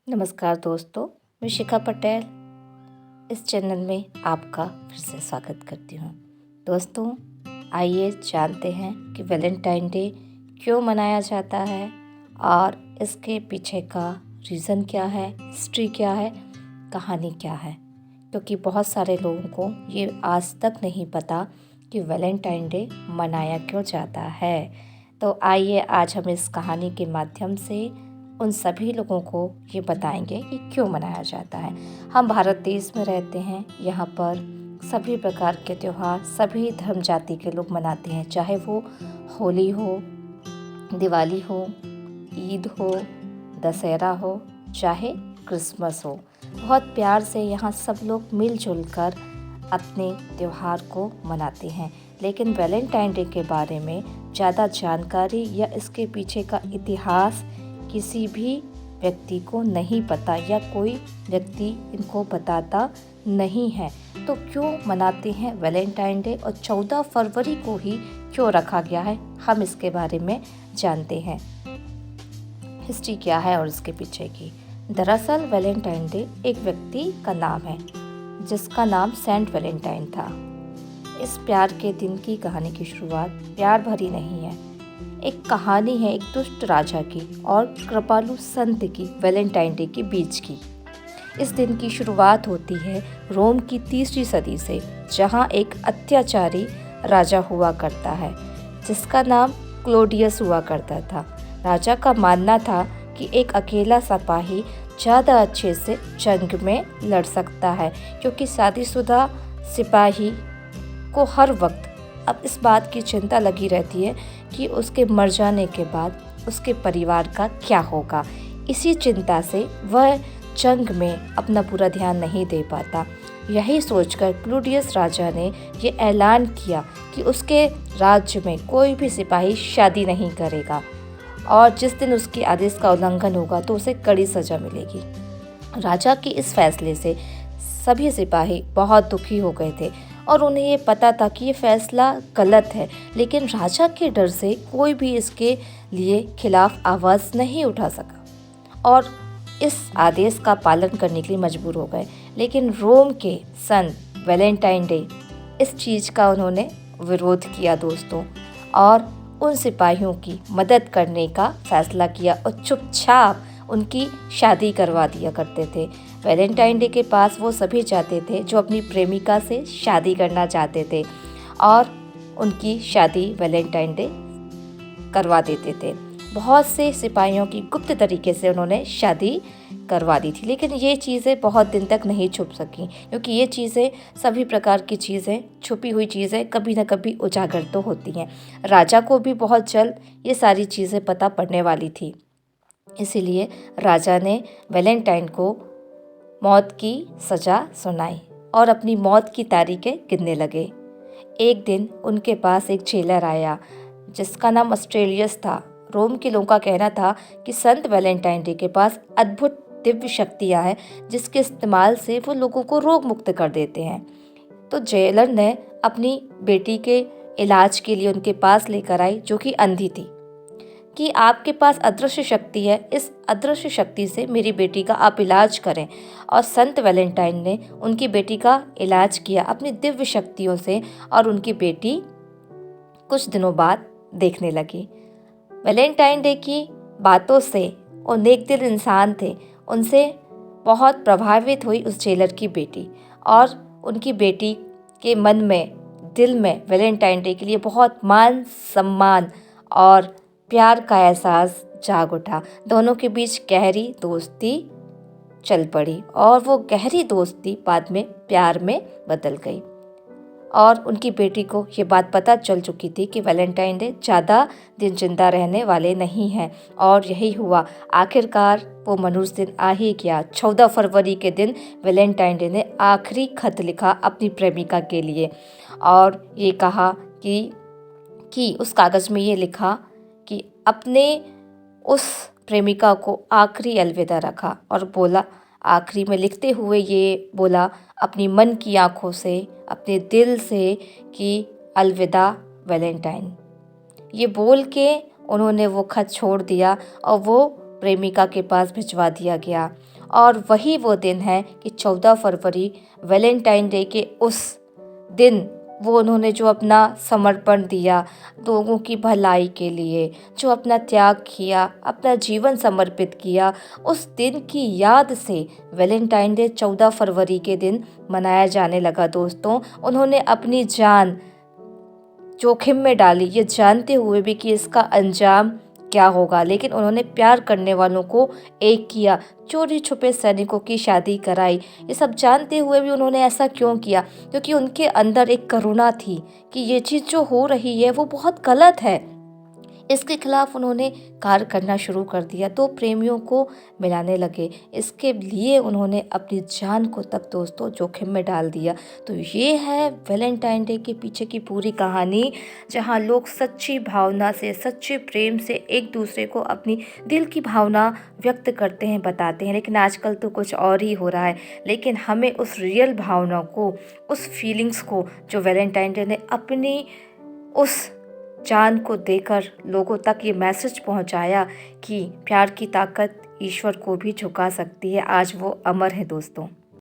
नमस्कार दोस्तों, मैं शिखा पटेल इस चैनल में आपका फिर से स्वागत करती हूँ। दोस्तों, आइए जानते हैं कि वैलेंटाइन डे क्यों मनाया जाता है और इसके पीछे का रीज़न क्या है, हिस्ट्री क्या है, कहानी क्या है। क्योंकि बहुत सारे लोगों को ये आज तक नहीं पता कि वैलेंटाइन डे मनाया क्यों जाता है। तो आइए आज हम इस कहानी के माध्यम से उन सभी लोगों को ये बताएंगे कि क्यों मनाया जाता है। हम भारत देश में रहते हैं, यहाँ पर सभी प्रकार के त्यौहार सभी धर्म जाति के लोग मनाते हैं, चाहे वो होली हो, दिवाली हो, ईद हो, दशहरा हो, चाहे क्रिसमस हो। बहुत प्यार से यहाँ सब लोग मिलजुल कर अपने त्यौहार को मनाते हैं। लेकिन वैलेंटाइन डे के बारे में ज़्यादा जानकारी या इसके पीछे का इतिहास किसी भी व्यक्ति को नहीं पता या कोई व्यक्ति इनको बताता नहीं है। तो क्यों मनाते हैं वैलेंटाइन डे और 14 फरवरी को ही क्यों रखा गया है, हम इसके बारे में जानते हैं। हिस्ट्री क्या है और इसके पीछे की। दरअसल वैलेंटाइन डे एक व्यक्ति का नाम है जिसका नाम सेंट वैलेंटाइन था। इस प्यार के दिन की कहानी की शुरुआत प्यार भरी नहीं है, एक कहानी है एक दुष्ट राजा की और कृपालु संत की वैलेंटाइन डे के बीच की। इस दिन की शुरुआत होती है रोम की 3री सदी से, जहां एक अत्याचारी राजा हुआ करता है जिसका नाम क्लोडियस हुआ करता था। राजा का मानना था कि एक अकेला सिपाही ज़्यादा अच्छे से जंग में लड़ सकता है, क्योंकि शादीशुदा सिपाही को हर वक्त अब इस बात की चिंता लगी रहती है कि उसके मर जाने के बाद उसके परिवार का क्या होगा। इसी चिंता से वह जंग में अपना पूरा ध्यान नहीं दे पाता। यही सोचकर क्लूडियस राजा ने ये ऐलान किया कि उसके राज्य में कोई भी सिपाही शादी नहीं करेगा और जिस दिन उसके आदेश का उल्लंघन होगा तो उसे कड़ी सजा मिलेगी। राजा के इस फैसले से सभी सिपाही बहुत दुखी हो गए थे और उन्हें ये पता था कि ये फैसला गलत है, लेकिन राजा के डर से कोई भी इसके लिए खिलाफ आवाज़ नहीं उठा सका और इस आदेश का पालन करने के लिए मजबूर हो गए। लेकिन रोम के संत वैलेंटाइन डे इस चीज़ का उन्होंने विरोध किया दोस्तों, और उन सिपाहियों की मदद करने का फैसला किया और चुपचाप उनकी शादी करवा दिया करते थे। वैलेंटाइन डे के पास वो सभी जाते थे जो अपनी प्रेमिका से शादी करना चाहते थे और उनकी शादी वैलेंटाइन डे करवा देते थे। बहुत से सिपाहियों की गुप्त तरीके से उन्होंने शादी करवा दी थी, लेकिन ये चीज़ें बहुत दिन तक नहीं छुप सकी, क्योंकि ये चीज़ें सभी प्रकार की चीज़ें, छुपी हुई चीज़ें कभी न कभी उजागर तो होती हैं। राजा को भी बहुत जल्द ये सारी चीज़ें पता पड़ने वाली थी, इसीलिए राजा ने वैलेंटाइन को मौत की सज़ा सुनाई और अपनी मौत की तारीखें गिनने लगे। एक दिन उनके पास एक जेलर आया जिसका नाम ऑस्ट्रेलियस था। रोम के लोगों का कहना था कि संत वैलेंटाइन डे के पास अद्भुत दिव्य शक्तियाँ हैं जिसके इस्तेमाल से वो लोगों को रोग मुक्त कर देते हैं। तो जेलर ने अपनी बेटी के इलाज के लिए उनके पास लेकर आई, जो कि अंधी थी, कि आपके पास अदृश्य शक्ति है, इस अदृश्य शक्ति से मेरी बेटी का आप इलाज करें। और संत वैलेंटाइन ने उनकी बेटी का इलाज किया अपनी दिव्य शक्तियों से और उनकी बेटी कुछ दिनों बाद देखने लगी। वैलेंटाइन डे की बातों से और नेक दिल इंसान थे, उनसे बहुत प्रभावित हुई उस जेलर की बेटी, और उनकी बेटी के मन में, दिल में वैलेंटाइन डे के लिए बहुत मान सम्मान और प्यार का एहसास जाग उठा। दोनों के बीच गहरी दोस्ती चल पड़ी और वो गहरी दोस्ती बाद में प्यार में बदल गई। और उनकी बेटी को ये बात पता चल चुकी थी कि वैलेंटाइन डे ज़्यादा दिन जिंदा रहने वाले नहीं हैं, और यही हुआ। आखिरकार वो मनुष्य दिन आ ही गया। 14 फरवरी के दिन वैलेंटाइन डे ने आखिरी खत लिखा अपनी प्रेमिका के लिए और ये कहा कि उस कागज़ में ये लिखा कि अपने उस प्रेमिका को आखिरी अलविदा रखा, और बोला, आखिरी में लिखते हुए ये बोला अपनी मन की आंखों से, अपने दिल से कि अलविदा वैलेंटाइन। ये बोल के उन्होंने वो खत छोड़ दिया और वो प्रेमिका के पास भिजवा दिया गया। और वही वो दिन है कि 14 फरवरी वैलेंटाइन डे के उस दिन वो उन्होंने जो अपना समर्पण दिया लोगों की भलाई के लिए, जो अपना त्याग किया, अपना जीवन समर्पित किया, उस दिन की याद से वैलेंटाइन डे 14 फरवरी के दिन मनाया जाने लगा दोस्तों। उन्होंने अपनी जान जोखिम में डाली, ये जानते हुए भी कि इसका अंजाम क्या होगा, लेकिन उन्होंने प्यार करने वालों को एक किया, चोरी छुपे सैनिकों की शादी कराई। ये सब जानते हुए भी उन्होंने ऐसा क्यों किया? क्योंकि उनके अंदर एक करुणा थी कि ये चीज़ जो हो रही है वो बहुत गलत है। इसके खिलाफ उन्होंने कार्य करना शुरू कर दिया, दो प्रेमियों को मिलाने लगे। इसके लिए उन्होंने अपनी जान को तक दोस्तों जोखिम में डाल दिया। तो ये है वैलेंटाइन डे के पीछे की पूरी कहानी, जहाँ लोग सच्ची भावना से, सच्चे प्रेम से एक दूसरे को अपनी दिल की भावना व्यक्त करते हैं, बताते हैं। लेकिन आजकल तो कुछ और ही हो रहा है। लेकिन हमें उस रियल भावना को, उस फीलिंग्स को जो वैलेंटाइन डे ने अपनी उस जान को देकर लोगों तक ये मैसेज पहुंचाया कि प्यार की ताकत ईश्वर को भी झुका सकती है, आज वो अमर है दोस्तों।